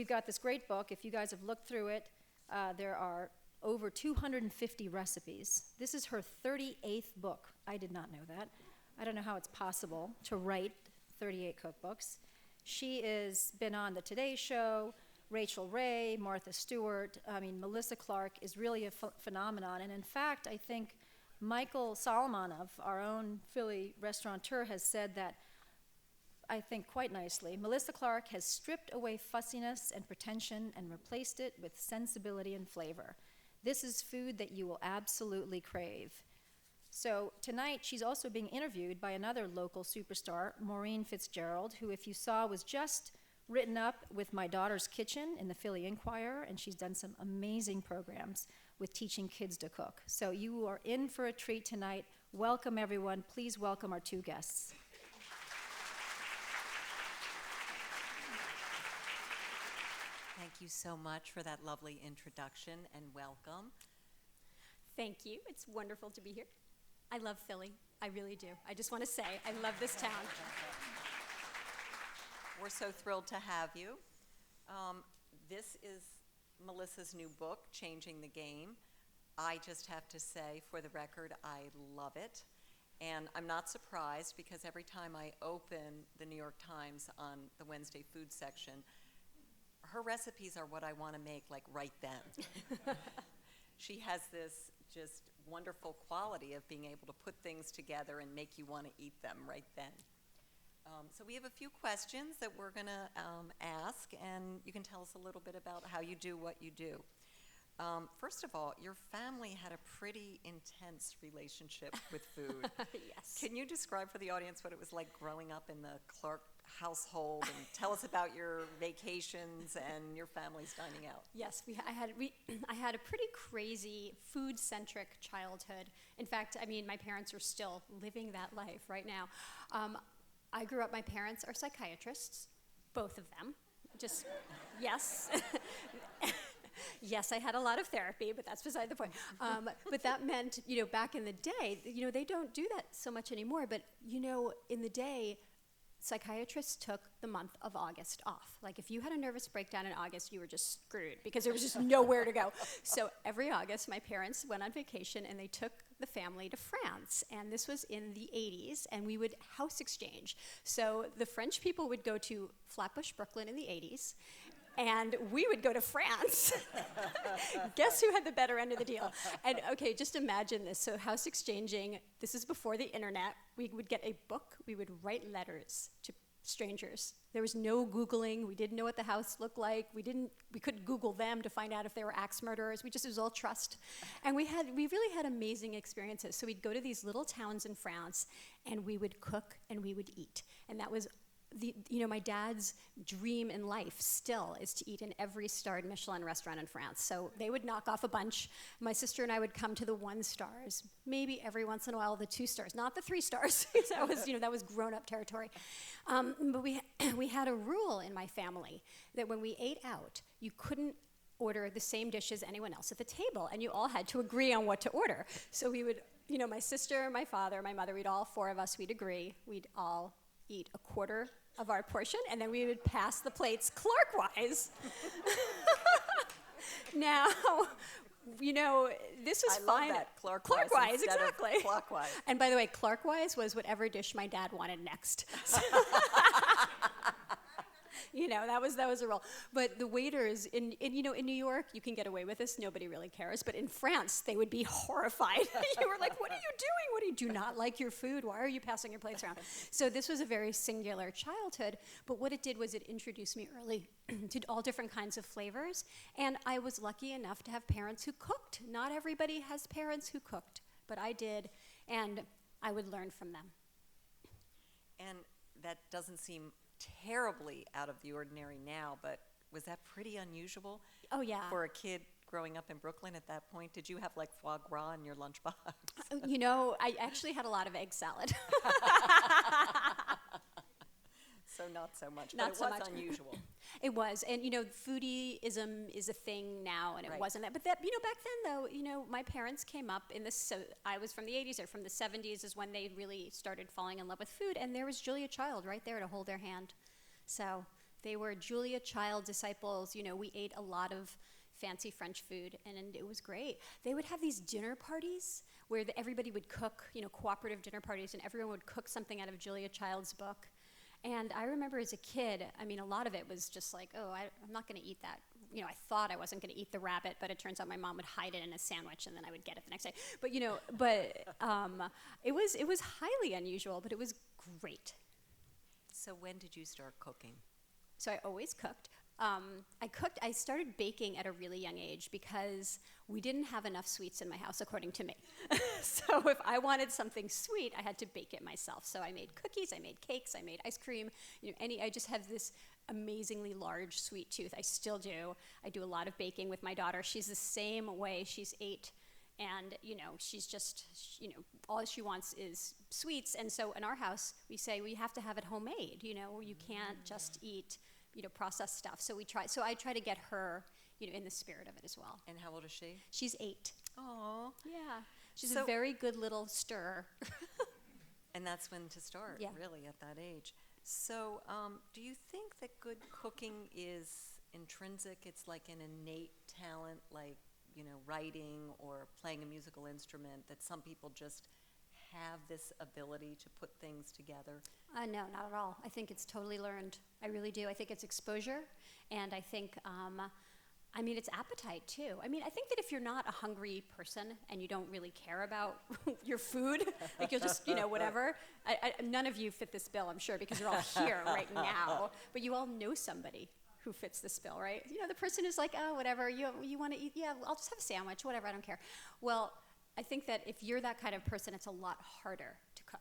we've got this great book. If you guys have looked through it, there are over 250 recipes. This is her 38th book. I did not know that. I don't know how it's possible to write 38 cookbooks. She has been on the Today Show, Rachel Ray, Martha Stewart. I mean, Melissa Clark is really a phenomenon. And in fact, I think Michael Solomonov, our own Philly restaurateur, has said that, I think quite nicely, Melissa Clark has stripped away fussiness and pretension and replaced it with sensibility and flavor. This is food that you will absolutely crave. So tonight, she's also being interviewed by another local superstar, Maureen Fitzgerald, who, if you saw, was just written up with My Daughter's Kitchen in the Philly Inquirer, and she's done some amazing programs with teaching kids to cook. So you are in for a treat tonight. Welcome, everyone. Please welcome our two guests. Thank you so much for that lovely introduction, and welcome. Thank you. It's wonderful to be here. I love Philly. I really do. I just want to say I love this town. We're so thrilled to have you. This is Melissa's new book, Changing the Game. I just have to say, for the record, I love it. And I'm not surprised, because every time I open the New York Times on the Wednesday food section, her recipes are what I want to make, like, right then. She has this just wonderful quality of being able to put things together and make you want to eat them right then. So we have a few questions that we're going to ask, and you can tell us a little bit about how you do what you do. First of all, your family had a pretty intense relationship with food. Yes. Can you describe for the audience what it was like growing up in the Clark household, and tell us about your vacations and your family's dining out? Yes, I had a pretty crazy food-centric childhood. In fact, I mean, my parents are still living that life right now. I grew up, my parents are psychiatrists, both of them. Just, yes. Yes, I had a lot of therapy, but that's beside the point. But that meant, back in the day, they don't do that so much anymore, but, in the day, psychiatrists took the month of August off. Like, if you had a nervous breakdown in August, you were just screwed, because there was just nowhere to go. So every August, my parents went on vacation, and they took the family to France. And this was in the 80s, and we would house exchange. So the French people would go to Flatbush, Brooklyn in the 80s, and we would go to France. Guess who had the better end of the deal? And okay, just imagine this. So house exchanging, this is before the internet. We would get a book. We would write letters to strangers. There was no Googling. We didn't know what the house looked like. We couldn't Google them to find out if they were axe murderers. It was all trust. And we really had amazing experiences. So we'd go to these little towns in France, and we would cook and we would eat. And that was my dad's dream in life still is to eat in every starred Michelin restaurant in France. So they would knock off a bunch. My sister and I would come to the 1 stars, maybe every once in a while the 2 stars, not the 3 stars. that was grown-up territory. But we had a rule in my family that when we ate out, you couldn't order the same dish as anyone else at the table, and you all had to agree on what to order. So we would, my sister, my father, my mother, all 4 of us, we'd agree. We'd all eat a quarter of our portion, and then we would pass the plates Clark-wise. Now, this was fine. I love that, Clark-wise exactly. Clockwise. And by the way, Clark-wise was whatever dish my dad wanted next. That was a rule. But the waiters in New York, you can get away with this. Nobody really cares. But in France, they would be horrified. You were like, "What are you doing? What do you not like your food? Why are you passing your plates around?" So this was a very singular childhood. But what it did was it introduced me early to all different kinds of flavors. And I was lucky enough to have parents who cooked. Not everybody has parents who cooked, but I did, and I would learn from them. And that doesn't seem terribly out of the ordinary now, but was that pretty unusual? Oh, yeah. For a kid growing up in Brooklyn at that point? Did you have like foie gras in your lunchbox? I actually had a lot of egg salad. So not so much, not but so it was much. unusual. It was, and foodieism is a thing now, and it Right. wasn't that. But that, back then though, my parents came up in so I was from the 80s, or from the 70s is when they really started falling in love with food, and there was Julia Child right there to hold their hand. So They were Julia Child disciples. You know, we ate a lot of fancy French food, and it was great. They would have these dinner parties where everybody would cook, you know, cooperative dinner parties, and everyone would cook something out of Julia Child's book. And I remember as a kid, I mean, a lot of it was just like, oh, I'm not going to eat that. You know, I thought I wasn't going to eat the rabbit, but it turns out my mom would hide it in a sandwich, and then I would get it the next day. But, you know, it was highly unusual, but it was great. So when did you start cooking? So I always cooked. I started baking at a really young age because we didn't have enough sweets in my house, according to me. So if I wanted something sweet, I had to bake it myself. So I made cookies, I made cakes, I made ice cream. You know, I just have this amazingly large sweet tooth. I still do. I do a lot of baking with my daughter. She's the same way. She's 8. And, you know, she's just, you know, all she wants is sweets. And so in our house, we say we have to have it homemade. You know, you can't just eat, you know, processed stuff. So I try to get her, you know, in the spirit of it as well. And how old is she? She's 8. Oh. Yeah. She's So- a very good little stirrer. And that's when to start, Yeah. really, at that age. So, do you think that good cooking is intrinsic? It's like an innate talent, like, you know, writing or playing a musical instrument, that some people just have this ability to put things together? No, not at all. I think it's totally learned. I really do. I think it's exposure, and I think, I mean, it's appetite too. I mean, I think that if you're not a hungry person and you don't really care about your food, like you'll just, you know, whatever. None of you fit this bill, I'm sure, because you're all here right now. But you all know somebody who fits this bill, right? You know, the person who's like, oh, whatever, you want to eat? Yeah, I'll just have a sandwich, whatever, I don't care. Well, I think that if you're that kind of person, it's a lot harder to cook.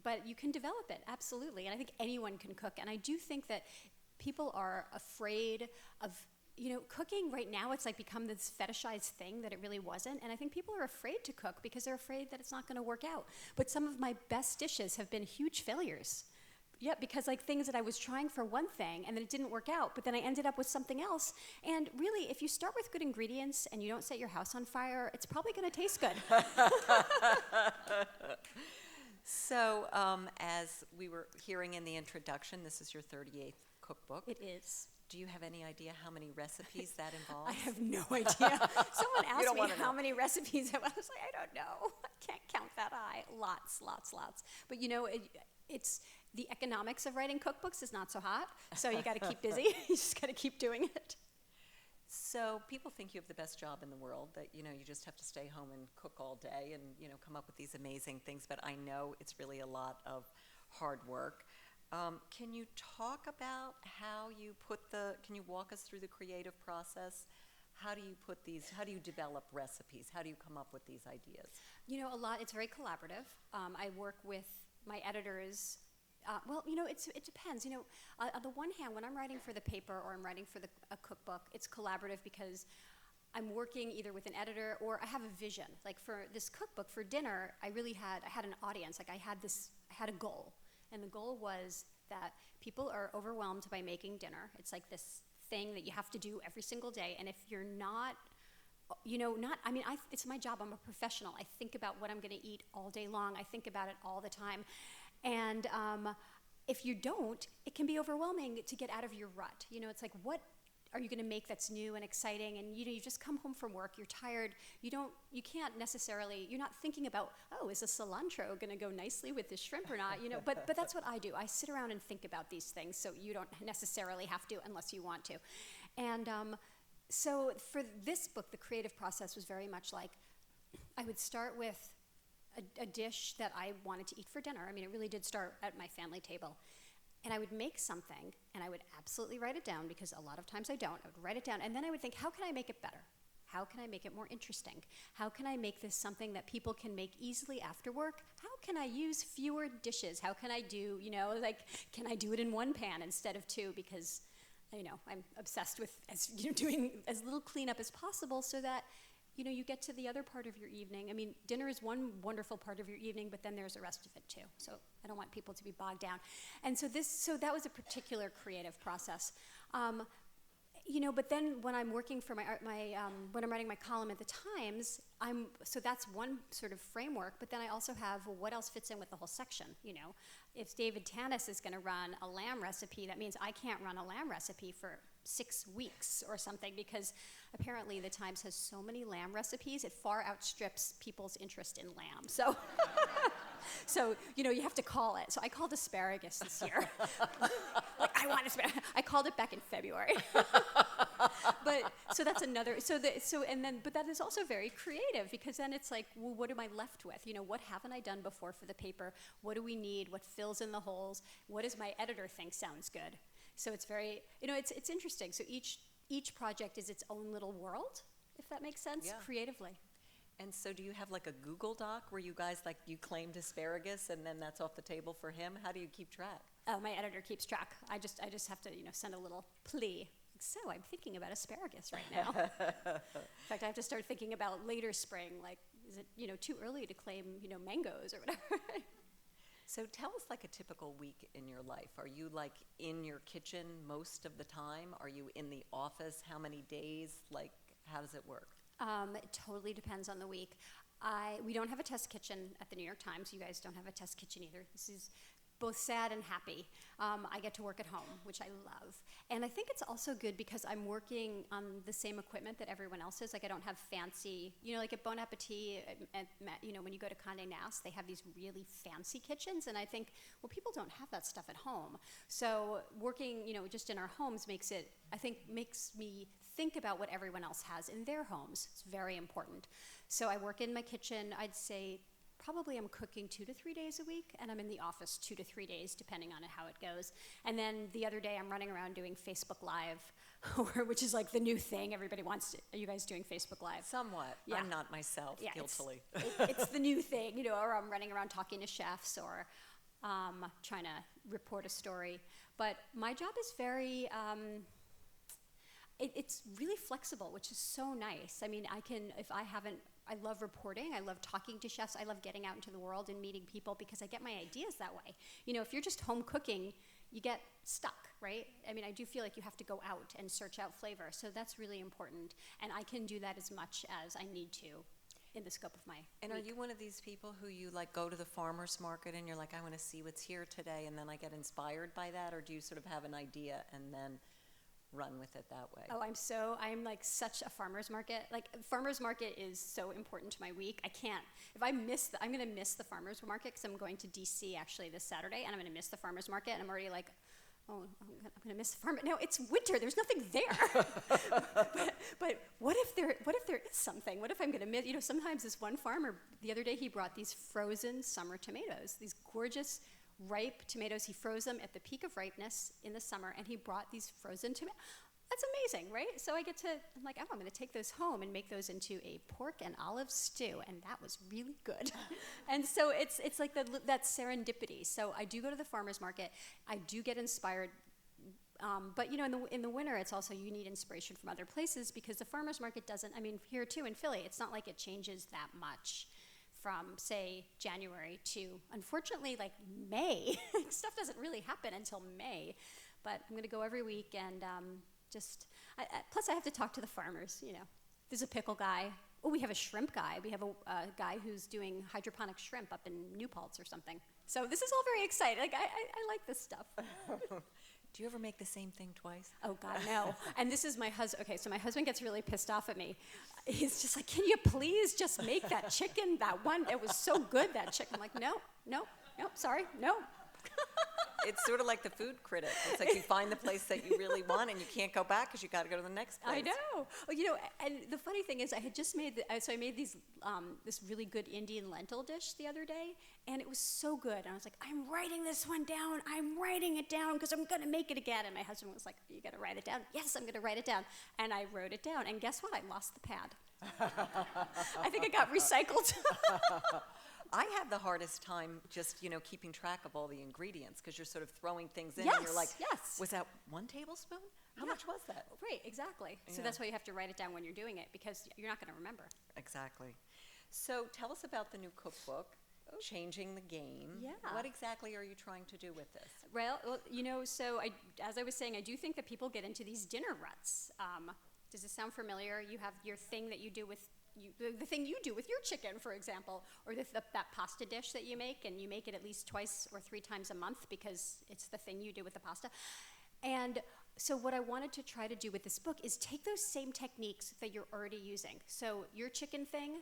But you can develop it, absolutely. And I think anyone can cook. And I do think that people are afraid of, you know, cooking right now, it's like become this fetishized thing that it really wasn't. And I think people are afraid to cook because they're afraid that it's not going to work out. But some of my best dishes have been huge failures. Yeah, because like things that I was trying for one thing and then it didn't work out, but then I ended up with something else. And really, if you start with good ingredients and you don't set your house on fire, it's probably going to taste good. So, as we were hearing in the introduction, this is your 38th cookbook. It is. Do you have any idea how many recipes that involves? I have no idea. Someone asked don't me wanna how know. many recipes. I was like, I don't know. I can't count that high. Lots. But you know, it's the economics of writing cookbooks is not so hot. So you got to keep busy. You just got to keep doing it. So people think you have the best job in the world, that, you know, you just have to stay home and cook all day and, you know, come up with these amazing things. But I know it's really a lot of hard work. Can you talk about how you can you walk us through the creative process? How do you develop recipes? How do you come up with these ideas? You know, it's very collaborative. I work with my editors. Well, you know, it depends. You know, on the one hand, when I'm writing for the paper or I'm writing for a cookbook, it's collaborative because I'm working either with an editor or I have a vision. Like for this cookbook for dinner, I had an audience. Like I had a goal. And the goal was that people are overwhelmed by making dinner. It's like this thing that you have to do every single day. And if you're not, you know, it's my job. I'm a professional. I think about what I'm going to eat all day long. I think about it all the time. And if you don't, it can be overwhelming to get out of your rut. You know, it's like, what are you going to make that's new and exciting? And you know, you just come home from work, you're tired. You're not thinking about, oh, is the cilantro going to go nicely with this shrimp or not? You know, but that's what I do. I sit around and think about these things, so you don't necessarily have to unless you want to. And so for this book, the creative process was very much like, I would start with a dish that I wanted to eat for dinner. I mean, it really did start at my family table. And I would make something, and I would absolutely write it down, because a lot of times I don't. I would write it down, and then I would think, how can I make it better? How can I make it more interesting? How can I make this something that people can make easily after work? How can I use fewer dishes? How can I do, you know, like, can I do it in one pan instead of two? Because, you know, I'm obsessed with doing as little cleanup as possible so that, you know, you get to the other part of your evening. I mean, dinner is one wonderful part of your evening, but then there's the rest of it too. So I don't want people to be bogged down. And so that was a particular creative process. But then when I'm working for when I'm writing my column at the Times, so that's one sort of framework, but then I also have what else fits in with the whole section, If David Tanis is going to run a lamb recipe, that means I can't run a lamb recipe for 6 weeks or something, because apparently the Times has so many lamb recipes, it far outstrips people's interest in lamb. So, you have to call it. So I called asparagus this year. I want asparagus. I called it back in February. But so that's another. But that is also very creative, because then it's like, well, what am I left with? What haven't I done before for the paper? What do we need? What fills in the holes? What does my editor think sounds good? So it's very, it's interesting. So each project is its own little world, if that makes sense, creatively. And so do you have like a Google Doc where you guys, you claimed asparagus and then that's off the table for him? How do you keep track? Oh, my editor keeps track. I just have to, send a little plea. So I'm thinking about asparagus right now. In fact, I have to start thinking about later spring, is it, too early to claim, mangoes or whatever? So tell us a typical week in your life. Are you in your kitchen most of the time? Are you in the office? How many days? How does it work? It totally depends on the week. We don't have a test kitchen at the New York Times. You guys don't have a test kitchen either. This is both sad and happy. I get to work at home, which I love. And I think it's also good because I'm working on the same equipment that everyone else is. I don't have fancy, at Bon Appétit, when you go to Condé Nast, they have these really fancy kitchens. And I think, well, people don't have that stuff at home. So working, just in our homes makes me think about what everyone else has in their homes. It's very important. So I work in my kitchen, I'd say, probably I'm cooking 2 to 3 days a week, and I'm in the office 2 to 3 days, depending on how it goes. And then the other day, I'm running around doing Facebook Live, which is the new thing. Everybody wants to. Are you guys doing Facebook Live? Somewhat. Yeah. I'm not myself, guiltily. It's the new thing, or I'm running around talking to chefs or trying to report a story. But my job is very... It's really flexible, which is so nice. I mean, I love reporting. I love talking to chefs. I love getting out into the world and meeting people because I get my ideas that way. If you're just home cooking, you get stuck, right? I mean, I do feel like you have to go out and search out flavor. So that's really important. And I can do that as much as I need to in the scope of my And week. Are you one of these people who you go to the farmer's market and you're I want to see what's here today and then I get inspired by that? Or do you sort of have an idea and then run with it that way? Oh, I'm such a farmer's market. Farmer's market is so important to my week. I can't, if I miss, I'm going to miss the farmer's market because I'm going to DC actually this Saturday, and I'm going to miss the farmer's market, and I'm already oh, I'm going to miss the farmer. No, it's winter. There's nothing there. but what if there is something? What if I'm going to miss? Sometimes this one farmer, the other day, he brought these frozen summer tomatoes, these gorgeous ripe tomatoes. He froze them at the peak of ripeness in the summer, and he brought these frozen tomatoes. That's amazing, right? So I'm going to take those home and make those into a pork and olive stew, and that was really good. And so it's that serendipity. So I do go to the farmer's market. I do get inspired. But in the winter, it's also you need inspiration from other places because the farmer's market doesn't. I mean, here too in Philly, it's not like it changes that much from, say, January to, unfortunately, May. Stuff doesn't really happen until May. But I'm going to go every week and plus I have to talk to the farmers, There's a pickle guy. Oh, we have a shrimp guy. We have a guy who's doing hydroponic shrimp up in New Paltz or something. So this is all very exciting. I like this stuff. Do you ever make the same thing twice? Oh, God, no. And this is my husband. Okay, so my husband gets really pissed off at me. He's just can you please just make that chicken, that one? It was so good, that chicken. I'm no, sorry, no. It's sort of like the food critic. It's you find the place that you really want and you can't go back because you got to go to the next place. I know. Well, and the funny thing is I had just made, I made these, this really good Indian lentil dish the other day, and it was so good. And I was I'm writing this one down. I'm writing it down because I'm going to make it again. And my husband was you got to write it down. Yes, I'm going to write it down. And I wrote it down. And guess what? I lost the pad. I think it got recycled. I have the hardest time just, keeping track of all the ingredients because you're sort of throwing things in yes, and you're yes. Was that 1 tablespoon? How much was that? Right, exactly. Yeah. So that's why you have to write it down when you're doing it because you're not going to remember. Exactly. So tell us about the new cookbook, Changing the Game. Yeah. What exactly are you trying to do with this? Well, so as I was saying, I do think that people get into these dinner ruts. Does this sound familiar? You have your thing that you do with the thing you do with your chicken, for example, or that pasta dish that you make, and you make it at least 2 or 3 times a month because it's the thing you do with the pasta. And so what I wanted to try to do with this book is take those same techniques that you're already using. So your chicken thing,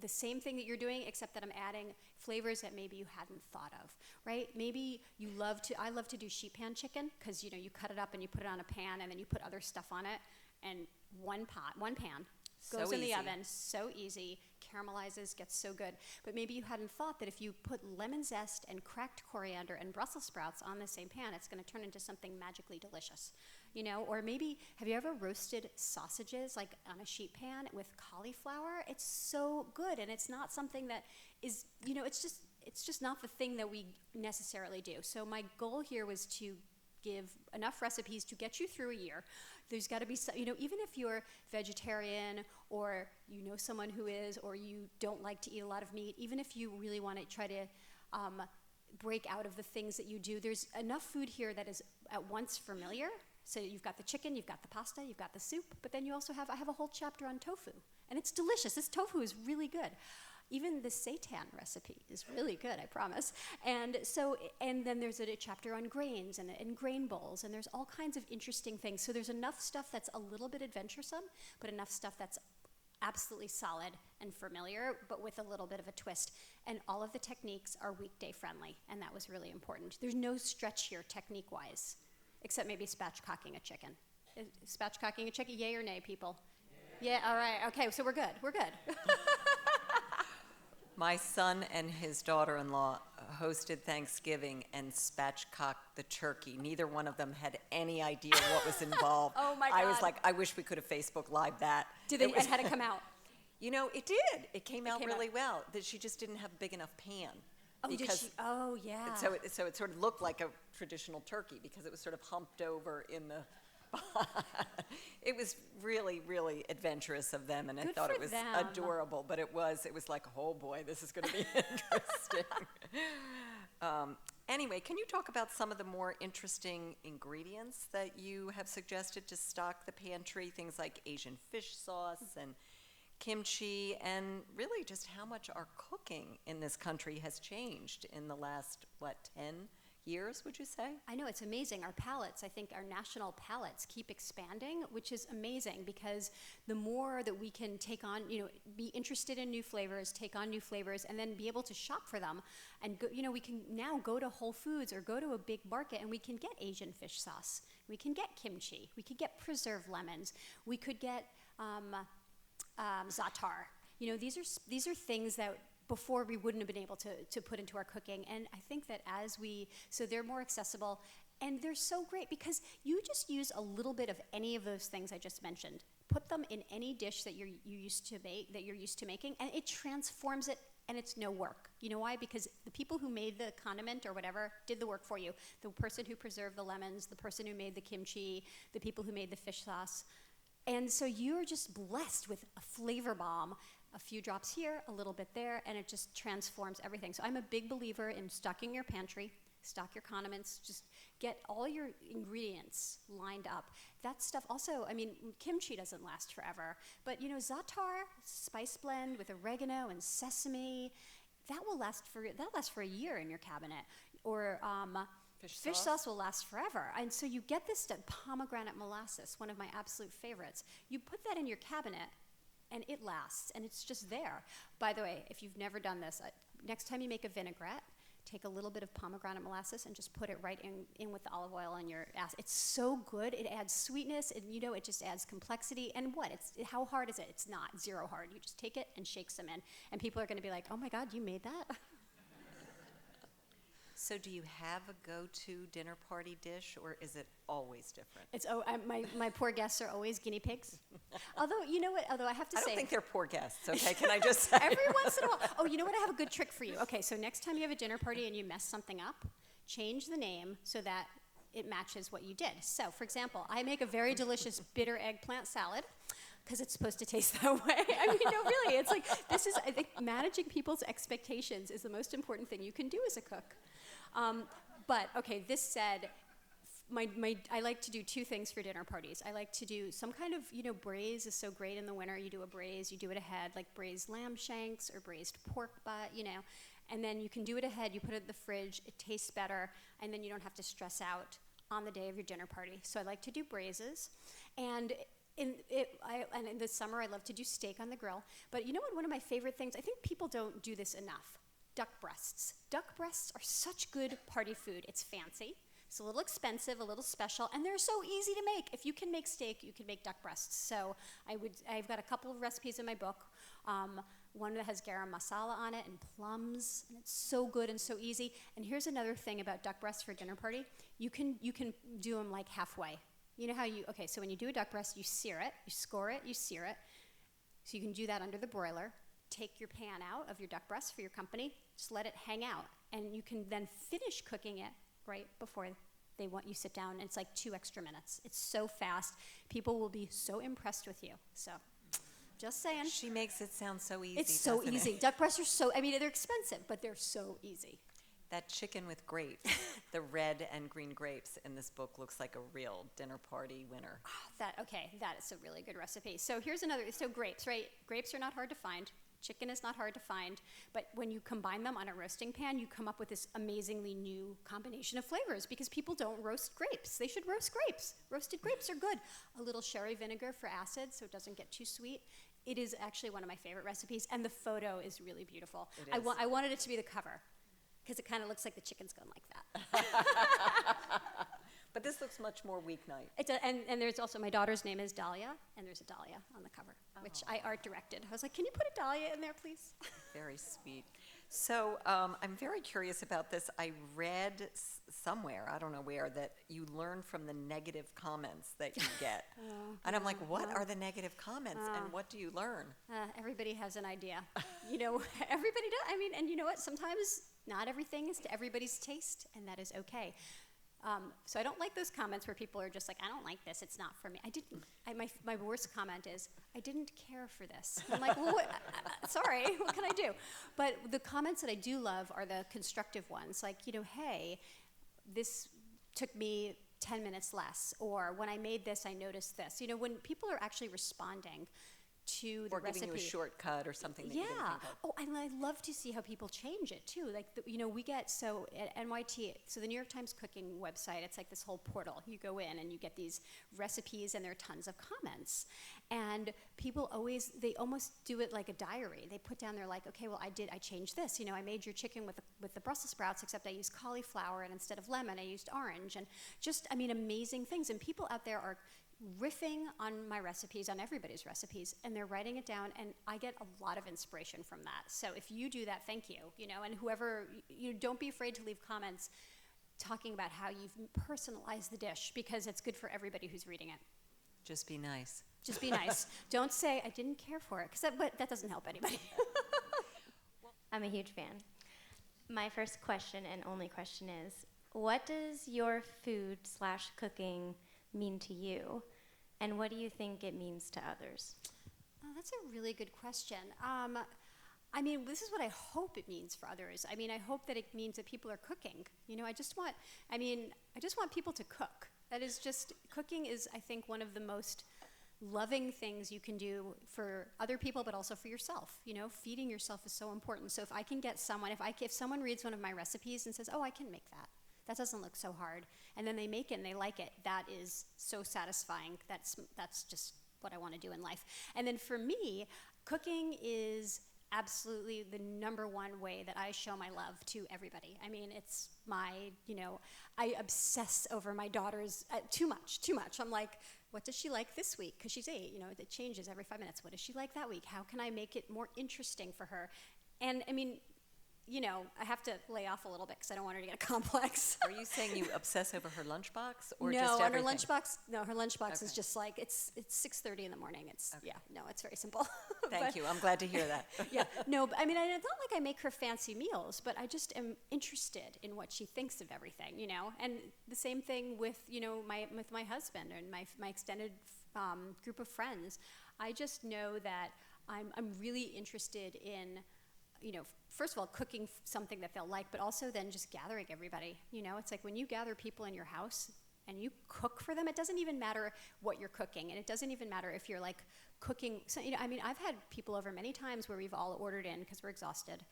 the same thing that you're doing, except that I'm adding flavors that maybe you hadn't thought of, right? Maybe I love to do sheet pan chicken, because you cut it up and you put it on a pan and then you put other stuff on it, and one pan goes So in the easy. oven, so easy, caramelizes, gets so good. But maybe you hadn't thought that if you put lemon zest and cracked coriander and Brussels sprouts on the same pan, it's going to turn into something magically delicious. Or maybe, have you ever roasted sausages like on a sheet pan with cauliflower? It's so good, and it's not something that is, it's just not the thing that we necessarily do. So my goal here was to give enough recipes to get you through a year. There's got to be some, even if you're vegetarian, or someone who is, or you don't like to eat a lot of meat, even if you really want to try to break out of the things that you do, there's enough food here that is at once familiar. So you've got the chicken, you've got the pasta, you've got the soup, but then you also I have a whole chapter on tofu, and it's delicious. This tofu is really good. Even the seitan recipe is really good, I promise. And then there's a chapter on grains and grain bowls, and there's all kinds of interesting things. So there's enough stuff that's a little bit adventuresome, but enough stuff that's absolutely solid and familiar, but with a little bit of a twist. And all of the techniques are weekday friendly, and that was really important. There's no stretch here technique-wise, except maybe spatchcocking a chicken. Spatchcocking a chicken, yay or nay, people? Yeah, all right, okay, so we're good. My son and his daughter-in-law hosted Thanksgiving and spatchcocked the turkey. Neither one of them had any idea what was involved. Oh my I was God. like, I wish we could have Facebook Live that. And had it come out? It did. It came out really well. That she just didn't have a big enough pan. Oh, did she? Oh, yeah. So it sort of looked like a traditional turkey because it was sort of humped over in the. It was really, really adventurous of them, and I Good thought for it was them. adorable. But it was like, oh boy, this is going to be interesting. Anyway, can you talk about some of the more interesting ingredients that you have suggested to stock the pantry? Things like Asian fish sauce and kimchi, and really just how much our cooking in this country has changed in the last, 10 years, would you say? I know, it's amazing. Our palates, I think our national palates keep expanding, which is amazing, because the more that we can take on, be interested in new flavors, take on new flavors, and then be able to shop for them. And, we can now go to Whole Foods or go to a big market, and we can get Asian fish sauce. We can get kimchi. We could get preserved lemons. We could get za'atar. These are things that before we wouldn't have been able to put into our cooking. And I think that so they're more accessible, and they're so great because you just use a little bit of any of those things I just mentioned. Put them in any dish that you're used to making, and it transforms it, and it's no work. You know why? Because the people who made the condiment or whatever did the work for you. The person who preserved the lemons, the person who made the kimchi, the people who made the fish sauce. And so you're just blessed with a flavor bomb, a few drops here, a little bit there, and it just transforms everything. So I'm a big believer in stocking your pantry, stock your condiments, just get all your ingredients lined up. That stuff also, kimchi doesn't last forever, but za'atar, spice blend with oregano and sesame, that lasts for a year in your cabinet. Or fish sauce will last forever. And so you get this stuff, pomegranate molasses, one of my absolute favorites. You put that in your cabinet, and it lasts, and it's just there. By the way, if you've never done this, next time you make a vinaigrette, take a little bit of pomegranate molasses and just put it right in with the olive oil on your ass. It's so good. It adds sweetness, and it just adds complexity. And how hard is it? It's not zero hard. You just take it and shake some in, and people are going to be like, "Oh my God, you made that?" So do you have a go-to dinner party dish, or is it always different? My poor guests are always guinea pigs. Although, you know what? Although I have to say, I don't think they're poor guests, okay? Can I just say? Every once in a while. Oh, you know what? I have a good trick for you. Okay, so next time you have a dinner party and you mess something up, change the name so that it matches what you did. So, for example, I make a very delicious bitter eggplant salad, because it's supposed to taste that way. Really, it's like, I think managing people's expectations is the most important thing you can do as a cook. But okay, this said, I like to do two things for dinner parties. I like to do some kind of, braise is so great in the winter. You do a braise, you do it ahead, like braised lamb shanks or braised pork butt, and then you can do it ahead. You put it in the fridge, it tastes better, and then you don't have to stress out on the day of your dinner party. So I like to do braises, and in the summer I love to do steak on the grill. But you know what? One of my favorite things, I think people don't do this enough. Duck breasts. Duck breasts are such good party food. It's fancy. It's a little expensive, a little special, and they're so easy to make. If you can make steak, you can make duck breasts. So I've got a couple of recipes in my book. One that has garam masala on it and plums, and it's so good and so easy. And here's another thing about duck breasts for dinner party. You can do them like halfway. You know how so when you do a duck breast, you sear it, you score it, you sear it. So you can do that under the broiler. Take your pan out of your duck breast for your company, just let it hang out, and you can then finish cooking it right before they want you sit down, and it's like 2 extra minutes. It's so fast. People will be so impressed with you. So, just saying. She makes it sound so easy. It's so easy. Duck breasts are they're expensive, but they're so easy. That chicken with grapes, the red and green grapes in this book looks like a real dinner party winner. That is a really good recipe. So here's another, grapes, right? Grapes are not hard to find. Chicken is not hard to find, but when you combine them on a roasting pan, you come up with this amazingly new combination of flavors because people don't roast grapes. They should roast grapes. Roasted grapes are good. A little sherry vinegar for acid so it doesn't get too sweet. It is actually one of my favorite recipes, and the photo is really beautiful. It is. I wanted it to be the cover because it kind of looks like the chicken's going like that. But this looks much more weeknight. And there's also, my daughter's name is Dahlia, and there's a Dahlia on the cover, which I art directed. I was like, can you put a Dahlia in there, please? Very sweet. So I'm very curious about this. I read somewhere, I don't know where, that you learn from the negative comments that you get. And I'm like, what are the negative comments, and what do you learn? Everybody has an idea. Everybody does. And you know what? Sometimes not everything is to everybody's taste, and that is okay. So I don't like those comments where people are just like, I don't like this, it's not for me. My worst comment is, I didn't care for this. I'm like, well, sorry, what can I do? But the comments that I do love are the constructive ones, like, hey, this took me 10 minutes less, or when I made this, I noticed this. When people are actually responding to the or recipe. giving you a shortcut or something that you didn't think of. Oh, and I love to see how people change it too. Like, we get, so at NYT, so the New York Times cooking website, it's like this whole portal. You go in and you get these recipes, and there are tons of comments. And people they almost do it like a diary. They put down, they're like, okay, well, I changed this. I made your chicken with the Brussels sprouts, except I used cauliflower, and instead of lemon, I used orange. And just, amazing things. And people out there are riffing on my recipes, on everybody's recipes, and they're writing it down, and I get a lot of inspiration from that. So if you do that, thank you, and whoever, don't be afraid to leave comments talking about how you've personalized the dish, because it's good for everybody who's reading it. Just be nice. Just be nice. Don't say, I didn't care for it, but that doesn't help anybody. I'm a huge fan. My first question and only question is, what does your food/cooking mean to you, and what do you think it means to others? Oh, that's a really good question. This is what I hope it means for others. I hope that it means that people are cooking. I just want people to cook. That is just, cooking is, I think, one of the most loving things you can do for other people, but also for yourself. Feeding yourself is so important. So if I can get someone, if someone reads one of my recipes and says, oh, I can make that. That doesn't look so hard. And then they make it and they like it. That is so satisfying. That's just what I want to do in life. And then for me, cooking is absolutely the number one way that I show my love to everybody. It's my, I obsess over my daughter's too much. I'm like, what does she like this week? Because she's 8, it changes every 5 minutes. What does she like that week? How can I make it more interesting for her? And I have to lay off a little bit because I don't want her to get a complex. Are you saying you obsess over her lunchbox, or no, just everything? Her lunchbox Okay. is just like, it's 6:30 in the morning. It's it's very simple. Thank you. I'm glad to hear that. Yeah, no, but it's not like I make her fancy meals, but I just am interested in what she thinks of everything, And the same thing with, with my husband and my extended group of friends. I just know that I'm really interested in first of all, cooking something that they'll like, but also then just gathering everybody. It's like when you gather people in your house and you cook for them, it doesn't even matter what you're cooking, and it doesn't even matter if you're like cooking. So, I've had people over many times where we've all ordered in because we're exhausted,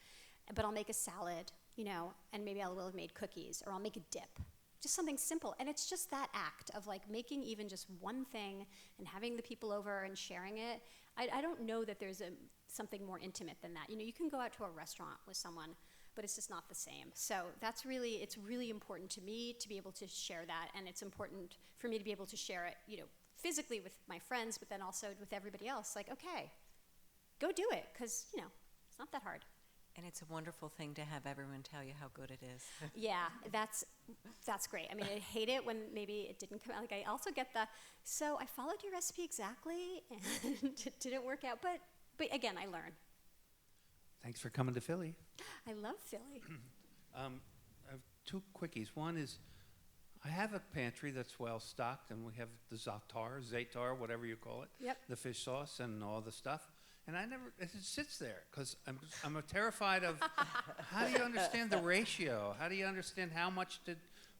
but I'll make a salad, and maybe I will have made cookies, or I'll make a dip. Just something simple, and it's just that act of like making even just one thing and having the people over and sharing it. I don't know that there's something more intimate than that. You can go out to a restaurant with someone, but it's just not the same. So it's really important to me to be able to share that, and it's important for me to be able to share it, physically with my friends, but then also with everybody else. Like, okay, go do it, because it's not that hard. And it's a wonderful thing to have everyone tell you how good it is. Yeah, that's great. I hate it when maybe it didn't come out. Like, I also get so I followed your recipe exactly, and it didn't work out. But again, I learn. Thanks for coming to Philly. I love Philly. I have two quickies. One is, I have a pantry that's well stocked, and we have the za'atar, whatever you call it. Yep. The fish sauce and all the stuff. And it sits there because I'm terrified of how do you understand the ratio? How do you understand how much to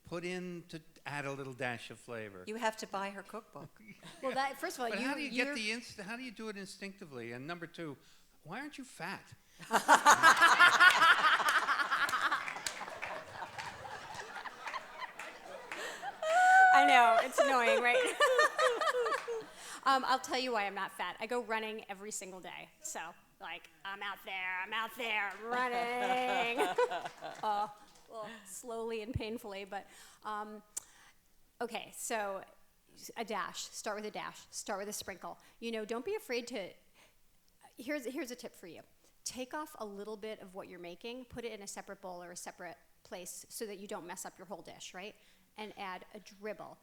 put in to add a little dash of flavor? You have to buy her cookbook. Well, first of all, but how do you how do you do it instinctively? And number two, why aren't you fat? I know, it's annoying, right? I'll tell you why I'm not fat. I go running every single day. So, I'm out there, running. Well, slowly and painfully, but okay, so a dash. Start with a dash. Start with a sprinkle. Don't be afraid to, here's a tip for you. Take off a little bit of what you're making, put it in a separate bowl or a separate place so that you don't mess up your whole dish, right? And add a dribble.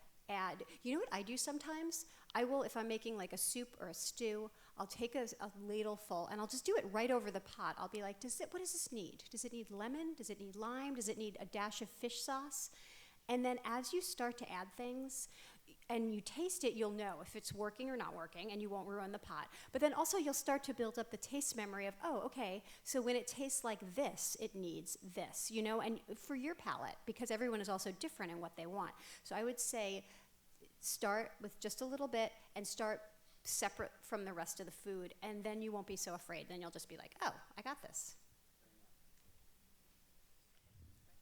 You know what I do sometimes? I will, if I'm making like a soup or a stew, I'll take a ladle full and I'll just do it right over the pot. I'll be like, what does this need? Does it need lemon? Does it need lime? Does it need a dash of fish sauce? And then as you start to add things and you taste it, you'll know if it's working or not working, and you won't ruin the pot. But then also you'll start to build up the taste memory of, oh, okay, so when it tastes like this, it needs this, and for your palate, because everyone is also different in what they want. So I would say start with just a little bit and start separate from the rest of the food, and then you won't be so afraid. Then you'll just be like, oh, I got this.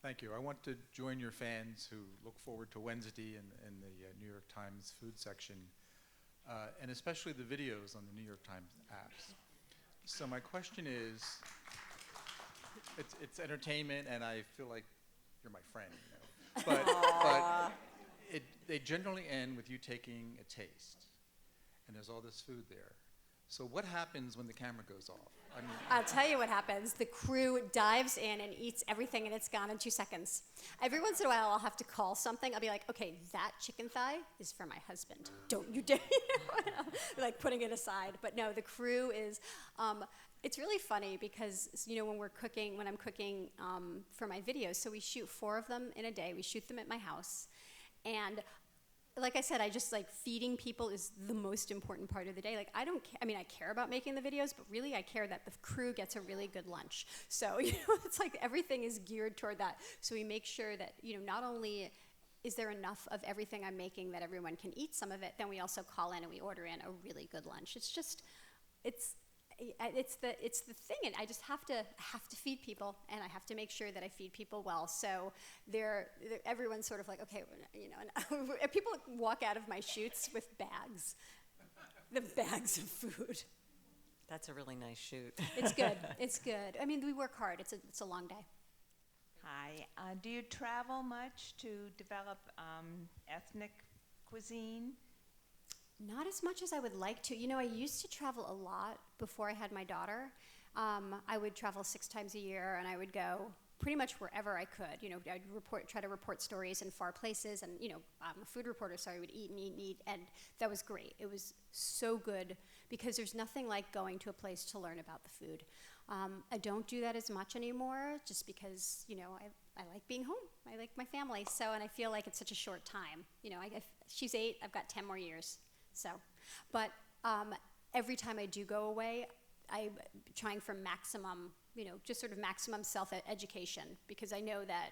Thank you. I want to join your fans who look forward to Wednesday in the New York Times food section, and especially the videos on the New York Times apps. So my question is, it's entertainment, and I feel like you're my friend, but they generally end with you taking a taste, and there's all this food there. So what happens when the camera goes off? I'll tell you what happens. The crew dives in and eats everything, and it's gone in 2 seconds. Every once in a while, I'll have to call something. I'll be like, okay, that chicken thigh is for my husband. Don't you dare. Like putting it aside. But no, the crew is, it's really funny because, when I'm cooking for my videos, so we shoot 4 of them in a day. We shoot them at my house. And like I said, I just feeding people is the most important part of the day. I don't care. I care about making the videos, but really I care that the crew gets a really good lunch. So, it's like everything is geared toward that. So we make sure that, not only is there enough of everything I'm making that everyone can eat some of it, then we also call in and we order in a really good lunch. It's just, it's the thing, and I just have to feed people, and I have to make sure that I feed people well. So everyone's sort of like, okay, and people walk out of my shoots with bags, the bags of food. That's a really nice shoot. It's good. It's good. We work hard. It's a long day. Hi. Do you travel much to develop ethnic cuisine? Not as much as I would like to. I used to travel a lot before I had my daughter. I would travel 6 times a year, and I would go pretty much wherever I could. I'd try to report stories in far places, and I'm a food reporter, so I would eat and eat and eat, and that was great. It was so good because there's nothing like going to a place to learn about the food. I don't do that as much anymore, just because I like being home. I like my family, and I feel like it's such a short time. She's 8. I've got 10 more years. So, but every time I do go away, I'm trying for maximum just sort of maximum self-education, because I know that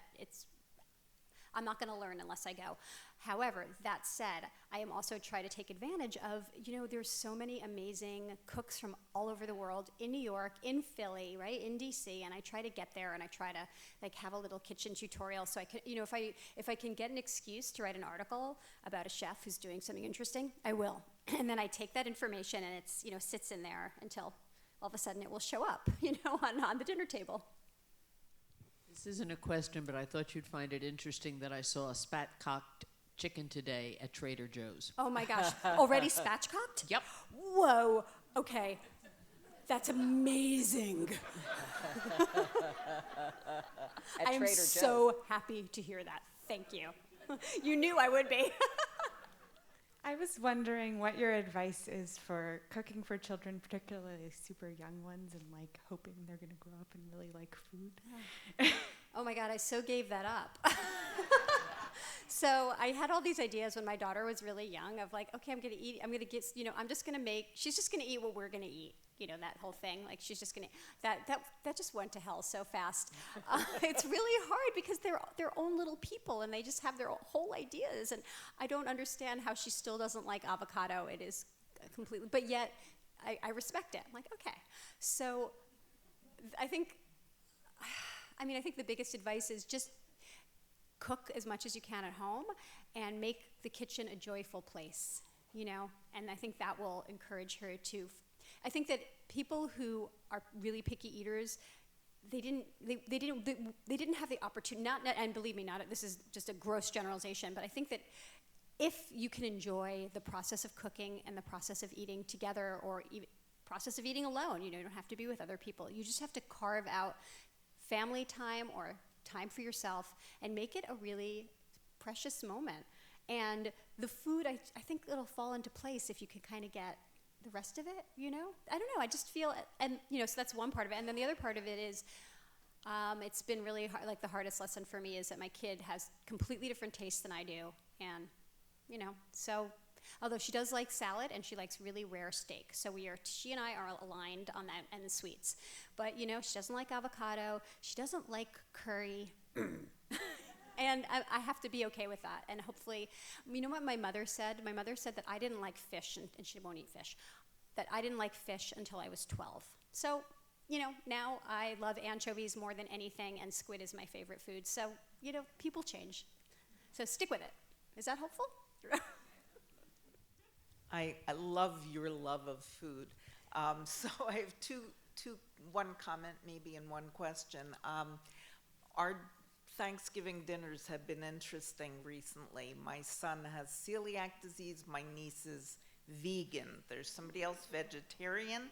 I'm not going to learn unless I go. However, that said, I am also trying to take advantage of, there's so many amazing cooks from all over the world in New York, in Philly, right, in DC, and I try to get there and I try to have a little kitchen tutorial so I can, if I can get an excuse to write an article about a chef who's doing something interesting, I will. And then I take that information and it's, sits in there until all of a sudden it will show up, on the dinner table. This isn't a question, but I thought you'd find it interesting that I saw a spatchcocked chicken today at Trader Joe's. Oh my gosh, already spatchcocked? Yep. Whoa, okay. That's amazing. I am so happy to hear that. Thank you. You knew I would be. I was wondering what your advice is for cooking for children, particularly super young ones, and hoping they're going to grow up and really like food. Oh my God, I so gave that up. So I had all these ideas when my daughter was really young of okay, I'm going to eat, I'm going to get, I'm just going to make, she's just going to eat what we're going to eat. That whole thing, she's just going to, that just went to hell so fast. It's really hard because they're their own little people and they just have their whole ideas. And I don't understand how she still doesn't like avocado. It is completely, but yet I respect it. I'm okay. So I think the biggest advice is just cook as much as you can at home and make the kitchen a joyful place, and I think that will encourage her to. I think that people who are really picky eaters, they didn't have the opportunity. And believe me, this is just a gross generalization. But I think that if you can enjoy the process of cooking and the process of eating together, or even process of eating alone, you don't have to be with other people. You just have to carve out family time or time for yourself and make it a really precious moment. And the food, I think it'll fall into place if you can kind of get the rest of it, I don't know, I just feel, and so that's one part of it, and then the other part of it is, it's been really hard, the hardest lesson for me is that my kid has completely different tastes than I do, and, so, although she does like salad, and she likes really rare steak, so she and I are aligned on that, and the sweets, but, she doesn't like avocado, she doesn't like curry, and I have to be okay with that. And hopefully, what my mother said? My mother said that I didn't like fish, and she won't eat fish, that I didn't like fish until I was 12. So, now I love anchovies more than anything, and squid is my favorite food. So, people change. So stick with it. Is that helpful? I love your love of food. So I have one comment maybe and one question. Our Thanksgiving dinners have been interesting recently. My son has celiac disease, my niece is vegan. There's somebody else vegetarian.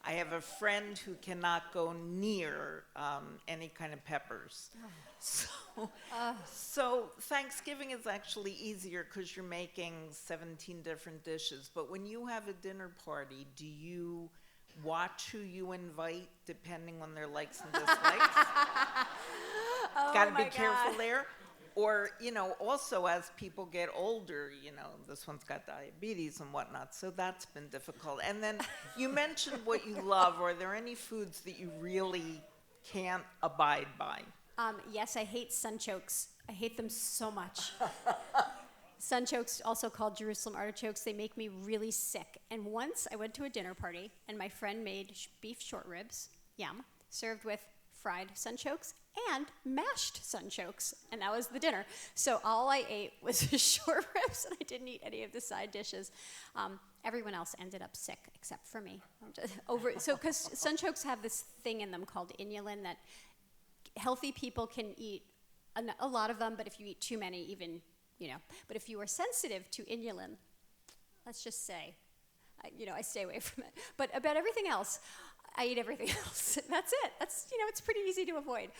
I have a friend who cannot go near any kind of peppers. So Thanksgiving is actually easier because you're making 17 different dishes. But when you have a dinner party, do you watch who you invite depending on their likes and dislikes? Got to be careful there. Or, also as people get older, this one's got diabetes and whatnot, so that's been difficult. And then you mentioned what you love. Are there any foods that you really can't abide by? Yes, I hate sunchokes. I hate them so much. Sunchokes, also called Jerusalem artichokes, they make me really sick. And once I went to a dinner party, and my friend made beef short ribs, yum, served with fried sunchokes and mashed sunchokes, and that was the dinner. So all I ate was short ribs, and I didn't eat any of the side dishes. Everyone else ended up sick except for me. Because sunchokes have this thing in them called inulin that healthy people can eat a lot of them, but if you eat too many, even, But if you are sensitive to inulin, let's just say, I stay away from it. But about everything else, I eat everything else. That's it. It's pretty easy to avoid.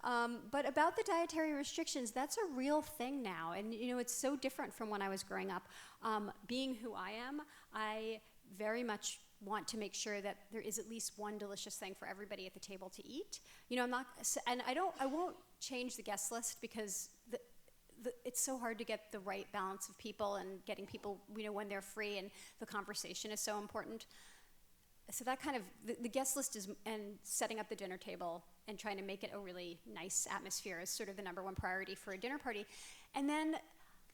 But about the dietary restrictions, that's a real thing now. And, it's so different from when I was growing up. Being who I am, I very much want to make sure that there is at least one delicious thing for everybody at the table to eat. I won't change the guest list because it's so hard to get the right balance of people and getting people, when they're free, and the conversation is so important. so that kind of, the guest list is, and setting up the dinner table and trying to make it a really nice atmosphere is sort of the number one priority for a dinner party. And then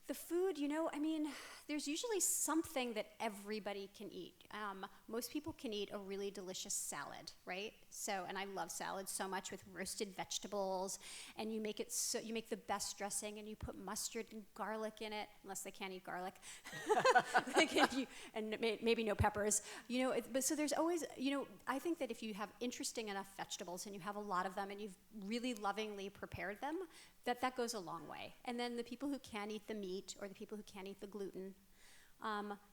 the food, there's usually something that everybody can eat. Most people can eat a really delicious salad, right? So, and I love salads so much with roasted vegetables, and you make the best dressing, and you put mustard and garlic in it, unless they can't eat garlic, and maybe no peppers. But so there's always, I think that if you have interesting enough vegetables and you have a lot of them and you've really lovingly prepared them, that goes a long way. And then the people who can't eat the meat or the people who can't eat the gluten,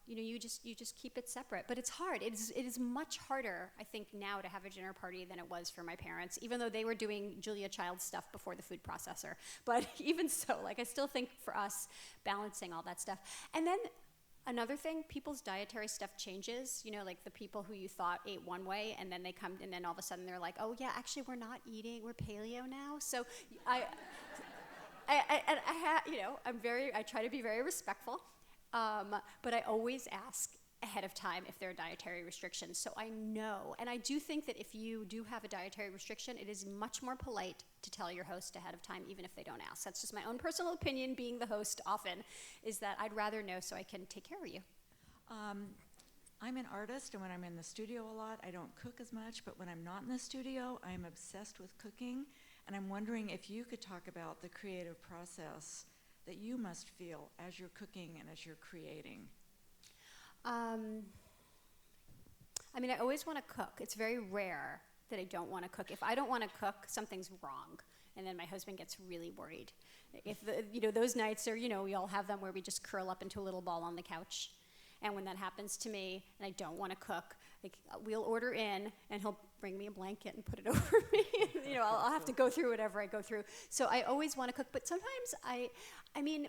you just keep it separate. But it's hard. It is much harder, I think, now to have a dinner party than it was for my parents, even though they were doing Julia Child stuff before the food processor. But even so, I still think for us, balancing all that stuff. And then another thing, people's dietary stuff changes. The people who you thought ate one way, and then they come, and then all of a sudden they're like, oh yeah, actually we're not eating, we're paleo now. So I try to be very respectful, but I always ask ahead of time if there are dietary restrictions, so I know. And I do think that if you do have a dietary restriction, it is much more polite to tell your host ahead of time, even if they don't ask. That's just my own personal opinion, being the host often, is that I'd rather know so I can take care of you. I'm an artist, and when I'm in the studio a lot, I don't cook as much, but when I'm not in the studio, I'm obsessed with cooking. And I'm wondering if you could talk about the creative process that you must feel as you're cooking and as you're creating. I always want to cook. It's very rare that I don't want to cook. If I don't want to cook, something's wrong. And then my husband gets really worried. If those nights are, we all have them where we just curl up into a little ball on the couch. And when that happens to me and I don't want to cook, we'll order in, and he'll bring me a blanket and put it over me. I'll have to go through whatever I go through. So I always want to cook, but sometimes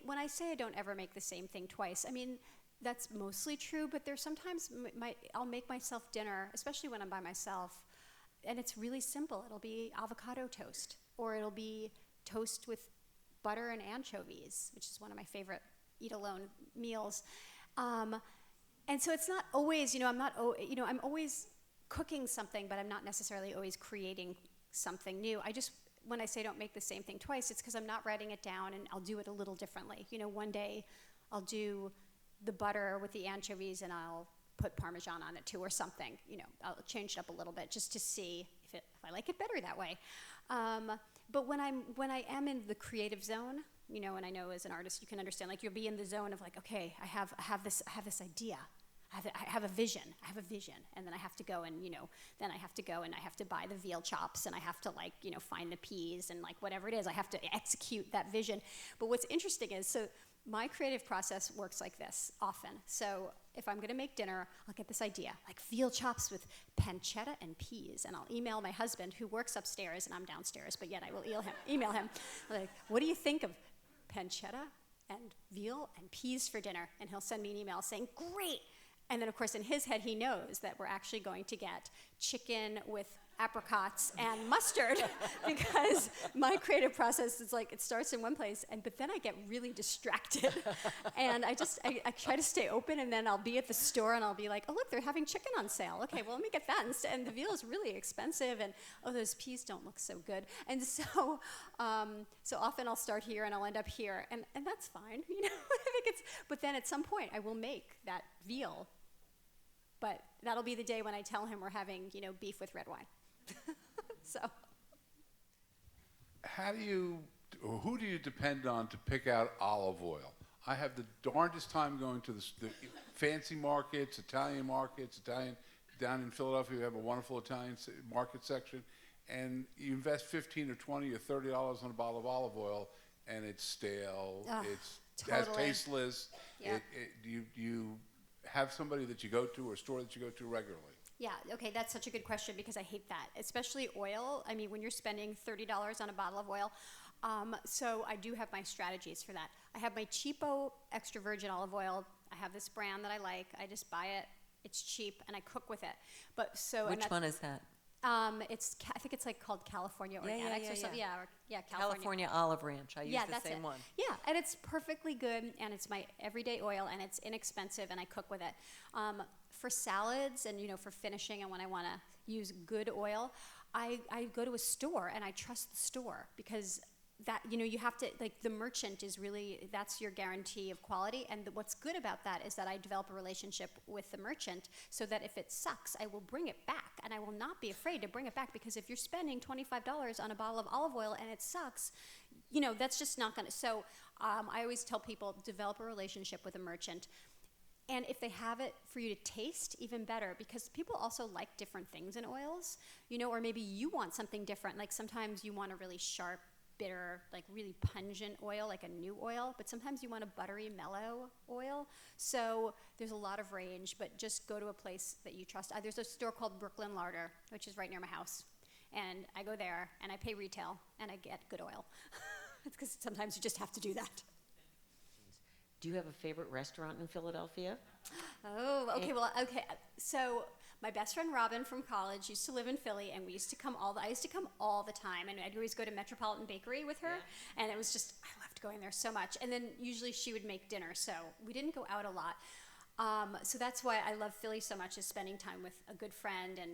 when I say I don't ever make the same thing twice, that's mostly true, but there's sometimes I'll make myself dinner, especially when I'm by myself, and it's really simple. It'll be avocado toast, or it'll be toast with butter and anchovies, which is one of my favorite eat-alone meals. And so it's not always, I'm always cooking something, but I'm not necessarily always creating something new. When I say don't make the same thing twice, it's because I'm not writing it down, and I'll do it a little differently. One day I'll do the butter with the anchovies, and I'll put Parmesan on it too, or something. I'll change it up a little bit just to see if I like it better that way. But when I am in the creative zone, and I know as an artist you can understand, you'll be in the zone of okay, I have this idea. I have a vision, and then I have to go and, then I have to go and I have to buy the veal chops, and I have to find the peas and whatever it is, I have to execute that vision. But what's interesting is, so my creative process works like this often. So if I'm gonna make dinner, I'll get this idea, veal chops with pancetta and peas, and I'll email my husband, who works upstairs and I'm downstairs, but yet I will email him, what do you think of pancetta and veal and peas for dinner? And he'll send me an email saying, great. And then, of course, in his head, he knows that we're actually going to get chicken with apricots and mustard, because my creative process is it starts in one place, but then I get really distracted. And I try to stay open, and then I'll be at the store, and I'll be like, oh, look, they're having chicken on sale. Okay, well, let me get that instead. And the veal is really expensive, and oh, those peas don't look so good. And so often I'll start here, and I'll end up here, and that's fine. I think but then at some point, I will make that veal. But that'll be the day when I tell him we're having, beef with red wine. So. Who do you depend on to pick out olive oil? I have the darndest time going to the fancy markets, Italian markets, down in Philadelphia, we have a wonderful Italian market section, and you invest $15 or $20 or $30 on a bottle of olive oil, and it's stale, has tasteless. Yeah. You have somebody that you go to or a store that you go to regularly. Yeah, okay, that's such a good question, because I hate that, especially oil. When you're spending $30 on a bottle of oil. So I do have my strategies for that. I have my cheapo extra virgin olive oil. I have this brand that I like. I just buy it. It's cheap, and I cook with it. Which one is that? I think it's called California Organics or something. Yeah, California Olive Ranch. I use the same one. Yeah, and it's perfectly good, and it's my everyday oil, and it's inexpensive, and I cook with it. For salads and, for finishing and when I want to use good oil, I go to a store and I trust the store because that, you have to, like, the merchant is really, that's your guarantee of quality. And what's good about that is that I develop a relationship with the merchant so that if it sucks, I will bring it back. And I will not be afraid to bring it back, because if you're spending $25 on a bottle of olive oil and it sucks, that's just not going to. So I always tell people, develop a relationship with a merchant. And if they have it for you to taste, even better, because people also like different things in oils, or maybe you want something different. Like sometimes you want a really sharp, bitter, like really pungent oil, like a new oil, but sometimes you want a buttery, mellow oil. So there's a lot of range, but just go to a place that you trust. There's a store called Brooklyn Larder, which is right near my house. And I go there and I pay retail and I get good oil. It's because sometimes you just have to do that. Do you have a favorite restaurant in Philadelphia? Oh, okay. Well, okay. So my best friend Robin from college used to live in Philly, and I used to come all the time, and I'd always go to Metropolitan Bakery with her, and it was just, I loved going there so much. And then usually she would make dinner, so we didn't go out a lot. So that's why I love Philly so much, is spending time with a good friend and,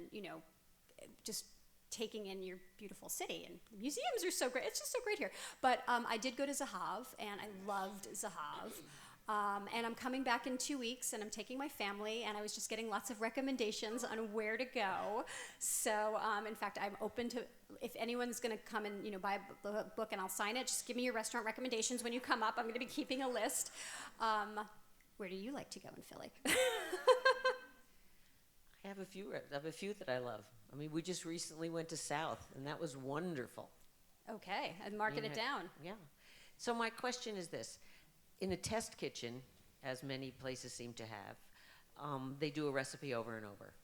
just taking in your beautiful city. And museums are so great. It's just so great here. But I did go to Zahav, and I loved Zahav. And I'm coming back in 2 weeks, and I'm taking my family, and I was just getting lots of recommendations on where to go. So, in fact, I'm open to, if anyone's going to come and, buy a book and I'll sign it, just give me your restaurant recommendations when you come up. I'm going to be keeping a list. Where do you like to go in Philly? I have a few that I love. I mean, we just recently went to South, and that was wonderful. Okay, and marking it down. Yeah. So my question is this. In a test kitchen, as many places seem to have, they do a recipe over and over.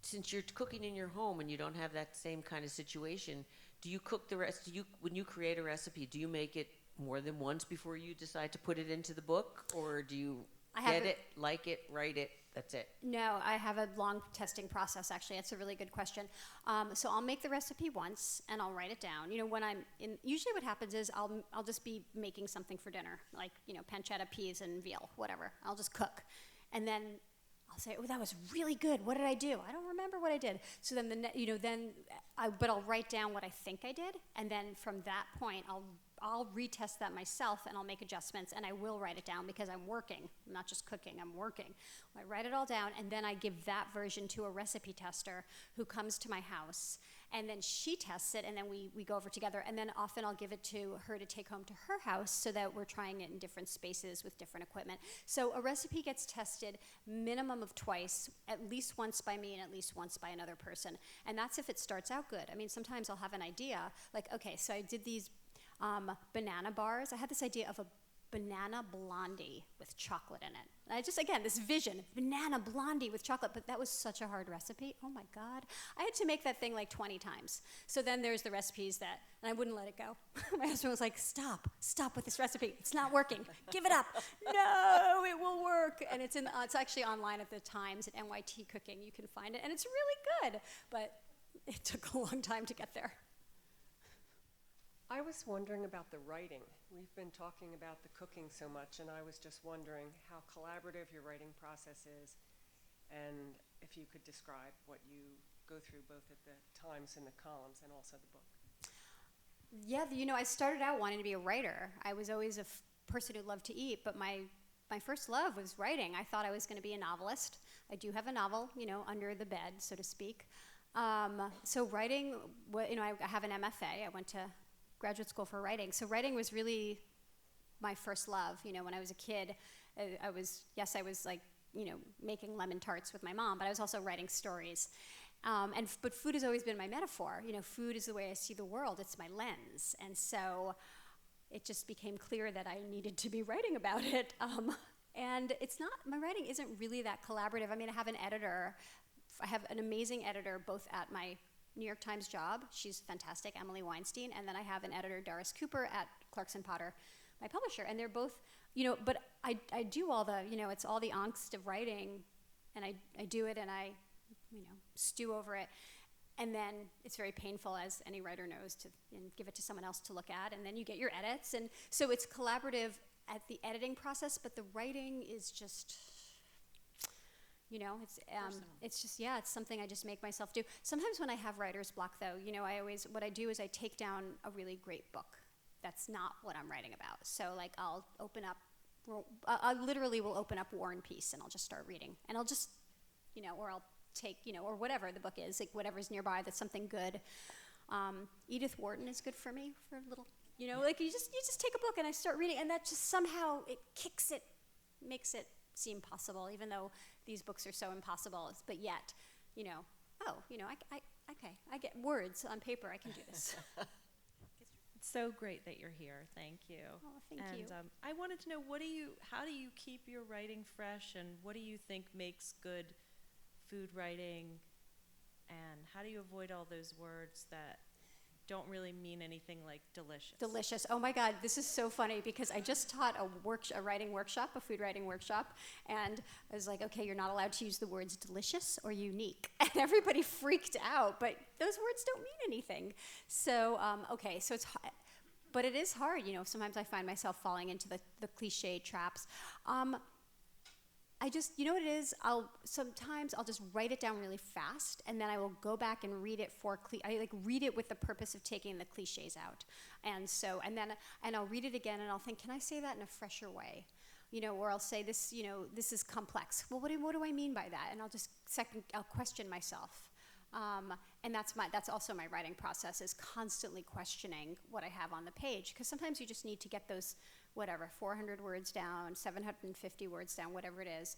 Since you're cooking in your home and you don't have that same kind of situation, do you cook the rest? When you create a recipe, do you make it more than once before you decide to put it into the book, or do you like it, write it, that's it? No, I have a long testing process, actually. That's a really good question. So I'll make the recipe once, and I'll write it down. Usually what happens is I'll just be making something for dinner, like, pancetta, peas, and veal, whatever. I'll just cook. And then I'll say, oh, that was really good. What did I do? I don't remember what I did. So then, but I'll write down what I think I did, and then from that point, I'll retest that myself, and I'll make adjustments, and I will write it down because I'm working. I'm not just cooking, I'm working. I write it all down, and then I give that version to a recipe tester who comes to my house, and then she tests it, and then we go over together, and then often I'll give it to her to take home to her house so that we're trying it in different spaces with different equipment. So a recipe gets tested minimum of twice, at least once by me and at least once by another person, and that's if it starts out good. I mean, sometimes I'll have an idea, like, okay, so I did these banana bars. I had this idea of a banana blondie with chocolate in it. And I just, again, this vision, banana blondie with chocolate, but that was such a hard recipe. Oh my God. I had to make that thing like 20 times. So then there's the recipes and I wouldn't let it go. My husband was like, stop with this recipe. It's not working. Give it up. No, it will work. And it's actually online at the Times at NYT Cooking. You can find it, and it's really good, but it took a long time to get there. I was wondering about the writing. We've been talking about the cooking so much, and I was just wondering how collaborative your writing process is, and if you could describe what you go through both at the Times and the columns and also the book. Yeah, I started out wanting to be a writer. I was always a person who loved to eat, but my first love was writing. I thought I was going to be a novelist. I do have a novel, under the bed, so to speak. So writing, I have an MFA. I went to graduate school for writing. So writing was really my first love. When I was a kid, I was like, making lemon tarts with my mom, but I was also writing stories. But food has always been my metaphor. Food is the way I see the world. It's my lens. And so it just became clear that I needed to be writing about it. And my writing isn't really that collaborative. I mean, I have an editor. I have an amazing editor both at my New York Times job. She's fantastic, Emily Weinstein. And then I have an editor, Doris Cooper, at Clarkson Potter, my publisher. And they're both, but I do all the, it's all the angst of writing, and I do it and I, stew over it. And then it's very painful, as any writer knows, to give it to someone else to look at. And then you get your edits. And so it's collaborative at the editing process, but the writing is just, You know, it's just, yeah, it's something I just make myself do. Sometimes when I have writer's block, though, you know, what I do is I take down a really great book that's not what I'm writing about. So, like, I'll open up, I literally will open up War and Peace, and I'll just start reading. And I'll just, you know, or I'll take, you know, or whatever the book is, like, whatever's nearby that's something good. Edith Wharton is good for me for a little, you know, like, you just take a book and I start reading, and that just somehow, it makes it seem possible, even though these books are so impossible, but yet, you know, I get words on paper, I can do this. It's so great that you're here. Thank you. Oh, thank you. And I wanted to know, how do you keep your writing fresh, and what do you think makes good food writing, and how do you avoid all those words that don't really mean anything like delicious? Delicious. Oh my God, this is so funny because I just taught a writing workshop, a food writing workshop, and I was like, okay, you're not allowed to use the words delicious or unique. And everybody freaked out, but those words don't mean anything. So, okay, so it's hard, but it is hard, you know, sometimes I find myself falling into the cliche traps. You know what it is? Sometimes I'll just write it down really fast, and then I will go back and read it I read it with the purpose of taking the cliches out. And I'll read it again, and I'll think, can I say that in a fresher way? You know, or I'll say this, you know, this is complex. Well, what do I mean by that? And I'll question myself. And that's also my writing process, is constantly questioning what I have on the page, because sometimes you just need to get those, 400 words down, 750 words down, whatever it is.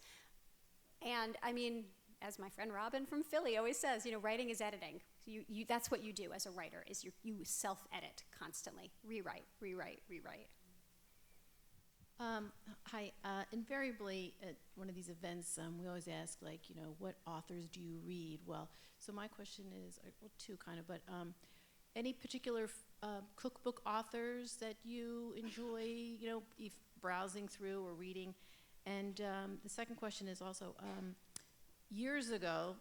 And I mean, as my friend Robin from Philly always says, you know, writing is editing. That's what you do as a writer, is you self-edit constantly, rewrite. Hi. Invariably at one of these events, we always ask, like, you know, what authors do you read? Well, so my question is, well, two kind of, but any particular cookbook authors that you enjoy, you know, browsing through or reading? And the second question is also, years ago,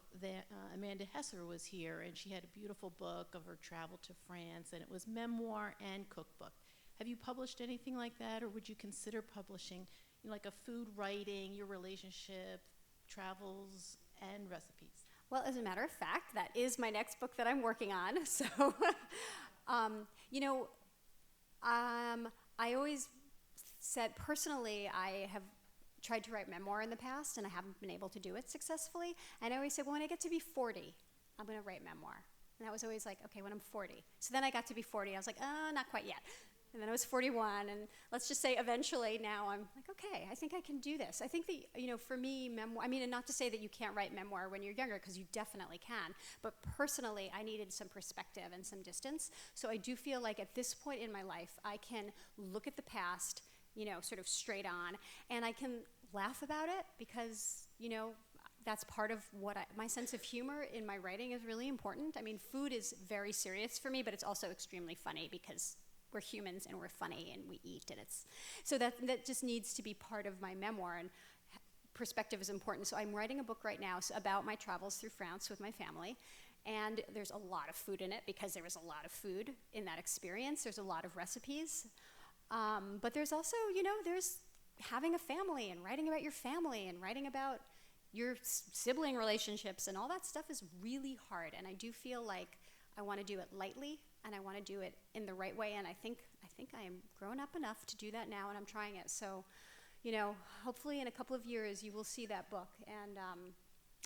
Amanda Hesser was here, and she had a beautiful book of her travel to France, and it was memoir and cookbook. Have you published anything like that, or would you consider publishing, you know, like a food writing, your relationship, travels, and recipes? Well, as a matter of fact, that is my next book that I'm working on. So, you know, I always said, personally, I have tried to write memoir in the past, and I haven't been able to do it successfully. And I always said, well, when I get to be 40, I'm going to write memoir. And that was always like, okay, when I'm 40. So then I got to be 40. I was like, not quite yet. And then I was 41, and let's just say eventually now I'm like, okay, I think I can do this. I think that, you know, for me, memoir, I mean, and not to say that you can't write memoir when you're younger, because you definitely can, but personally, I needed some perspective and some distance. So I do feel like at this point in my life, I can look at the past, you know, sort of straight on, and I can laugh about it because, you know, that's part of what my sense of humor in my writing is really important. I mean, food is very serious for me, but it's also extremely funny because we're humans and we're funny and we eat, and so that just needs to be part of my memoir, and perspective is important. So I'm writing a book right now about my travels through France with my family, and there's a lot of food in it because there was a lot of food in that experience. There's a lot of recipes, but there's also, you know, there's having a family and writing about your family and writing about your sibling relationships, and all that stuff is really hard, and I do feel like I want to do it lightly, and I want to do it in the right way, and I think I am grown up enough to do that now, and I'm trying it. So, you know, hopefully in a couple of years you will see that book, and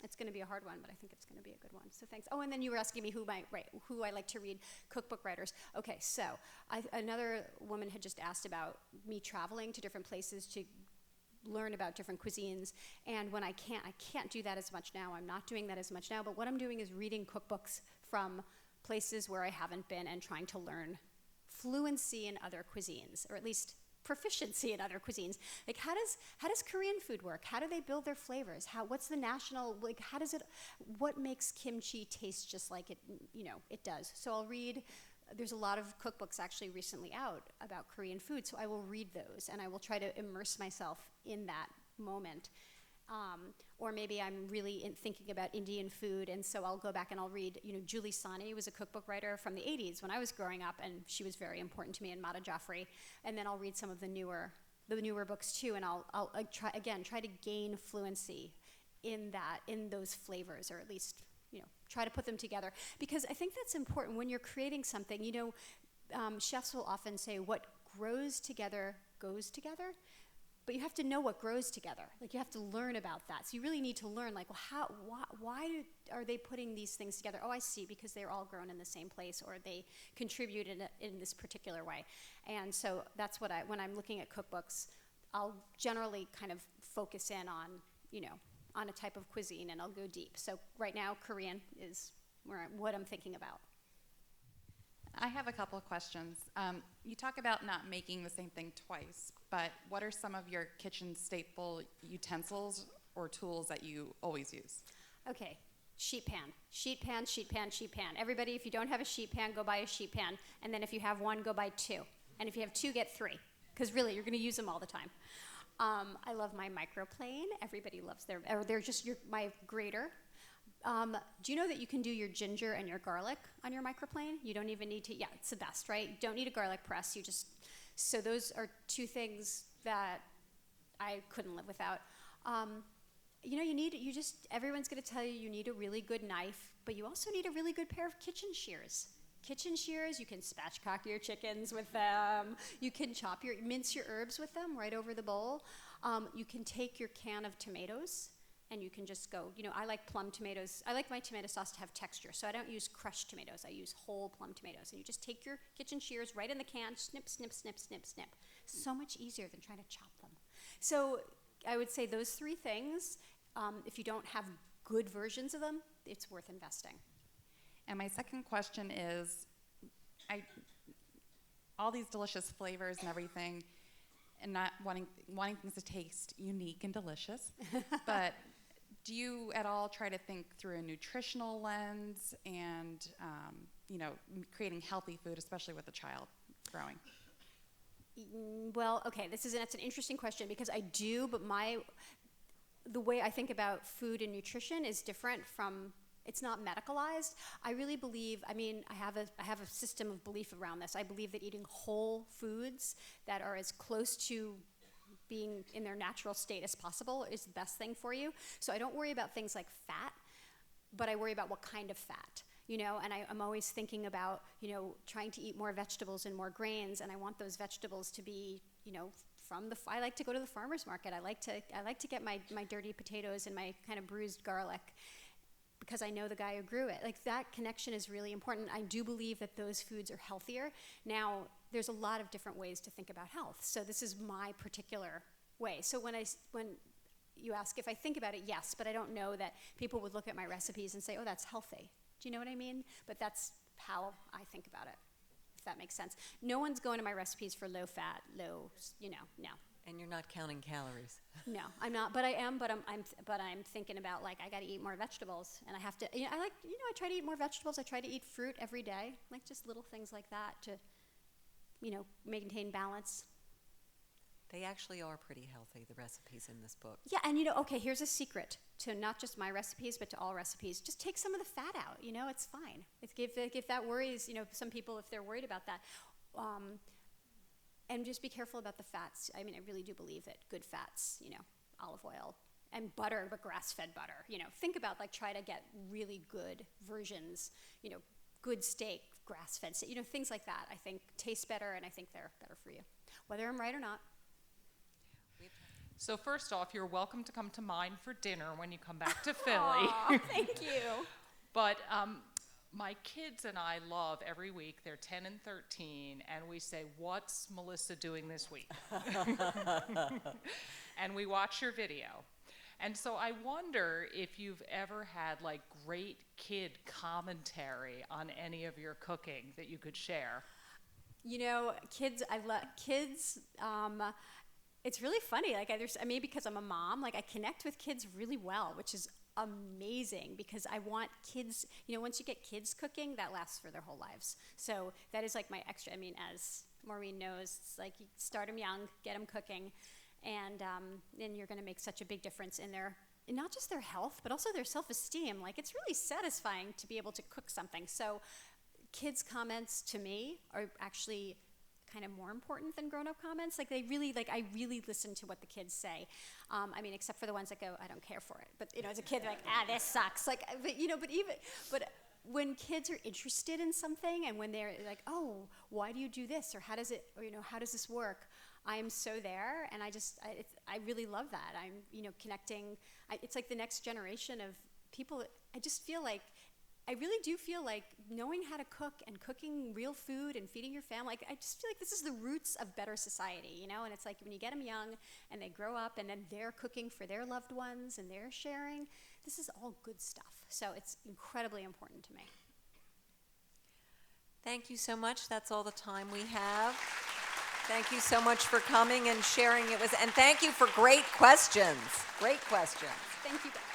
it's going to be a hard one, but I think it's going to be a good one. So thanks. Oh, and then you were asking me who I like to read, cookbook writers. Okay, so another woman had just asked about me traveling to different places to learn about different cuisines, and when I can't do that as much now. I'm not doing that as much now, but what I'm doing is reading cookbooks from places where I haven't been and trying to learn fluency in other cuisines, or at least proficiency in other cuisines. Like, how does Korean food work? How do they build their flavors? What's the national, like, what makes kimchi taste just like it does? So I'll read, there's a lot of cookbooks actually recently out about Korean food, so I will read those, and I will try to immerse myself in that moment. Or maybe I'm really thinking about Indian food, and so I'll go back and I'll read, Julie Sani was a cookbook writer from the 80s when I was growing up, and she was very important to me, and Mata Jaffrey. And then I'll read some of the newer books too, and I'll try to gain fluency in those flavors, or at least, try to put them together. Because I think that's important when you're creating something. Chefs will often say, what grows together goes together. But you have to know what grows together. Like, you have to learn about that. So you really need to learn, like, well, why are they putting these things together? Oh, I see, because they're all grown in the same place, or they contribute in this particular way. And so that's what when I'm looking at cookbooks, I'll generally kind of focus in on, on a type of cuisine, and I'll go deep. So right now, Korean is what I'm thinking about. I have a couple of questions. You talk about not making the same thing twice, but what are some of your kitchen staple utensils or tools that you always use? Okay, sheet pan. Sheet pan, sheet pan, sheet pan. Everybody, if you don't have a sheet pan, go buy a sheet pan. And then if you have one, go buy two. And if you have two, get three. Because really, you're going to use them all the time. I love my microplane. Everybody loves they're just my grater. Do you know that you can do your ginger and your garlic on your microplane? You don't even need to, it's the best, right? You don't need a garlic press. So those are two things that I couldn't live without. Everyone's going to tell you need a really good knife, but you also need a really good pair of kitchen shears. Kitchen shears, you can spatchcock your chickens with them. You can mince your herbs with them right over the bowl. You can take your can of tomatoes, and you can just go, I like plum tomatoes. I like my tomato sauce to have texture, so I don't use crushed tomatoes. I use whole plum tomatoes. And you just take your kitchen shears right in the can, snip, snip, snip, snip, snip. So much easier than trying to chop them. So I would say those three things, if you don't have good versions of them, it's worth investing. And my second question is, all these delicious flavors and everything, and not wanting things to taste unique and delicious, but do you at all try to think through a nutritional lens and, creating healthy food, especially with a child growing? Well, okay, that's an interesting question, because I do, but the way I think about food and nutrition is different from, it's not medicalized. I really believe, I have a system of belief around this. I believe that eating whole foods that are as close to being in their natural state as possible is the best thing for you. So I don't worry about things like fat, but I worry about what kind of fat. And I'm always thinking about, trying to eat more vegetables and more grains, and I want those vegetables to be, I like to go to the farmer's market. I like to get my dirty potatoes and my kind of bruised garlic, because I know the guy who grew it. Like, that connection is really important. I do believe that those foods are healthier. Now, there's a lot of different ways to think about health. So this is my particular way. So when you ask if I think about it, yes, but I don't know that people would look at my recipes and say, oh, that's healthy. Do you know what I mean? But that's how I think about it, if that makes sense. No one's going to my recipes for low fat, no. And you're not counting calories. No, I'm not. But I am. But I'm thinking about, like, I got to eat more vegetables, and I have to. I try to eat more vegetables. I try to eat fruit every day, like just little things like that to, maintain balance. They actually are pretty healthy, the recipes in this book. Yeah, and okay, here's a secret to not just my recipes, but to all recipes. Just take some of the fat out. It's fine. If that worries, some people, if they're worried about that. And just be careful about the fats. I really do believe that good fats, olive oil and butter, but grass-fed butter. Think about, try to get really good versions, good steak, grass-fed steak, things like that. I think taste better, and I think they're better for you, whether I'm right or not. So first off, you're welcome to come to mine for dinner when you come back to Philly. Aw, thank you. But my kids and I love every week, they're 10 and 13, and we say, what's Melissa doing this week? And we watch your video. And so I wonder if you've ever had great kid commentary on any of your cooking that you could share. Kids, I love kids. It's really funny. Maybe because I'm a mom, I connect with kids really well, which is amazing, because I want kids, once you get kids cooking, that lasts for their whole lives. So that is my extra, as Maureen knows, it's you start them young, get them cooking, and then you're going to make such a big difference in not just their health, but also their self-esteem. It's really satisfying to be able to cook something. So kids' comments to me are actually kind of more important than grown-up comments. Like I really listen to what the kids say. I mean, except for the ones that go, I don't care for it. But as a kid, they're like, this sucks. Like, but when kids are interested in something, and when they're like, oh, why do you do this, or how does it, or how does this work? I am so there, and I really love that. I'm connecting. It's like the next generation of people. I really do feel like knowing how to cook and cooking real food and feeding your family, I just feel like this is the roots of better society, and it's like when you get them young and they grow up and then they're cooking for their loved ones and they're sharing, this is all good stuff. So it's incredibly important to me. Thank you so much. That's all the time we have. Thank you so much for coming and sharing it with, and thank you for great questions. Great questions. Thank you guys.